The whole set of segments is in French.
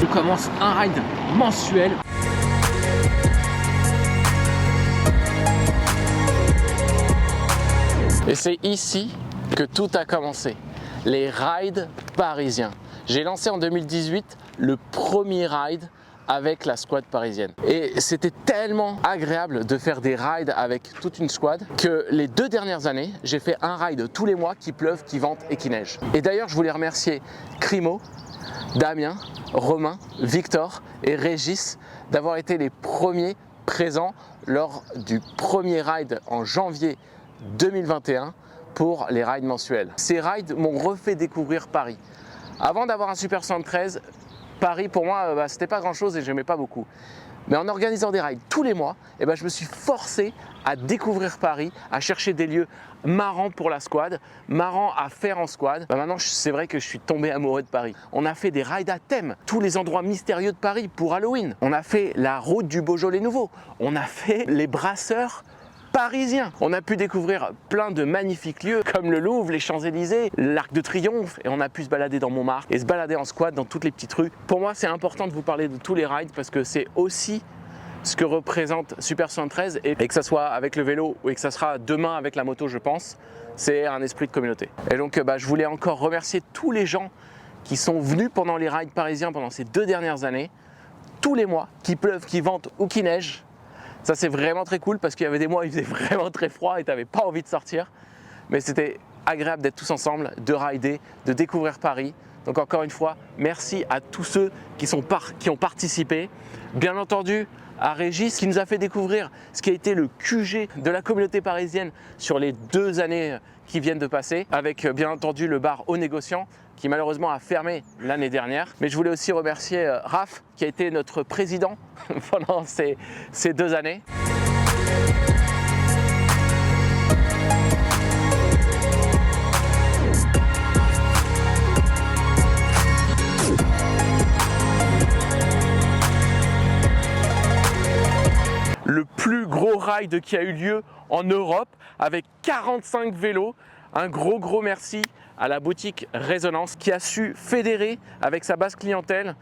On commence un ride mensuel. Et c'est ici que tout a commencé, les rides parisiens. J'ai lancé en 2018 le premier ride avec la squad parisienne. Et c'était tellement agréable de faire des rides avec toute une squad que les 2 dernières années, j'ai fait un ride tous les mois, qu'il pleuve, qu'il vente et qu'il neige. Et d'ailleurs, je voulais remercier Crimo, Damien, Romain, Victor et Régis d'avoir été les premiers présents lors du premier ride en janvier 2021 pour les rides mensuels. Ces rides m'ont refait découvrir Paris. Avant d'avoir un Super 73, Paris pour moi c'était pas grand chose et j'aimais pas beaucoup. Mais en organisant des rides tous les mois, je me suis forcé à découvrir Paris, à chercher des lieux marrants pour la squad, marrants à faire en squad. Maintenant, c'est vrai que je suis tombé amoureux de Paris. On a fait des rides à thème, tous les endroits mystérieux de Paris pour Halloween. On a fait la route du Beaujolais Nouveau. On a fait les brasseurs parisiens. On a pu découvrir plein de magnifiques lieux comme le Louvre, les Champs-Élysées, l'Arc de Triomphe et on a pu se balader dans Montmartre et se balader en squad dans toutes les petites rues. Pour moi, c'est important de vous parler de tous les rides parce que c'est aussi ce que représente Super 73 et que ça soit avec le vélo ou que ça sera demain avec la moto, je pense, c'est un esprit de communauté. Et donc, je voulais encore remercier tous les gens qui sont venus pendant les rides parisiens pendant ces 2 dernières années, tous les mois, qu'il pleuve, qu'il vente ou qu'il neige. Ça, c'est vraiment très cool parce qu'il y avait des mois où il faisait vraiment très froid et tu n'avais pas envie de sortir. Mais c'était agréable d'être tous ensemble, de rider, de découvrir Paris. Donc encore une fois, merci à tous ceux qui ont participé. Bien entendu, à Régis qui nous a fait découvrir ce qui a été le QG de la communauté parisienne sur les 2 années qui viennent de passer, avec bien entendu le bar Aux Négociants qui malheureusement a fermé l'année dernière. Mais je voulais aussi remercier Raph qui a été notre président pendant ces 2 années. Le plus gros ride qui a eu lieu en Europe avec 45 vélos. Un gros merci à la boutique Résonance qui a su fédérer avec sa base clientèle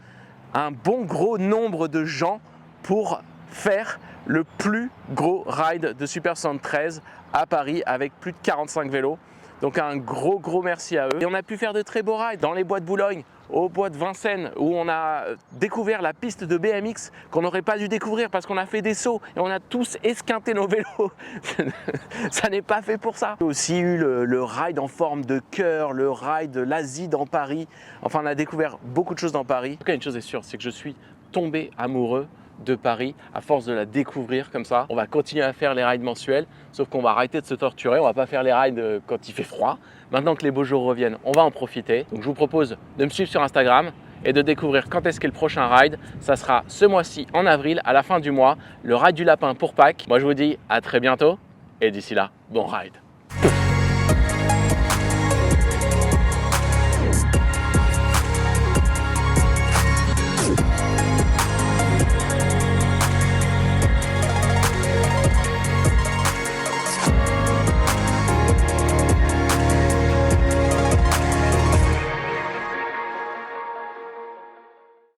un bon gros nombre de gens pour faire le plus gros ride de Super 73 à Paris avec plus de 45 vélos. Donc un gros merci à eux. Et on a pu faire de très beaux rides dans les bois de Boulogne, au bois de Vincennes, où on a découvert la piste de BMX qu'on n'aurait pas dû découvrir parce qu'on a fait des sauts et on a tous esquinté nos vélos. Ça n'est pas fait pour ça. On a aussi eu le ride en forme de cœur, le ride de l'Asie dans Paris. Enfin, on a découvert beaucoup de choses dans Paris. En tout cas, une chose est sûre, c'est que je suis tombé amoureux de Paris à force de la découvrir comme ça. On va continuer à faire les rides mensuels, sauf qu'on va arrêter de se torturer. On va pas faire les rides quand il fait froid. Maintenant que les beaux jours reviennent, on va en profiter. Donc je vous propose de me suivre sur Instagram et de découvrir quand est-ce qu'est le prochain ride. Ça sera ce mois-ci en avril, à la fin du mois, le ride du lapin pour Pâques. Moi je vous dis à très bientôt et d'ici là, bon ride.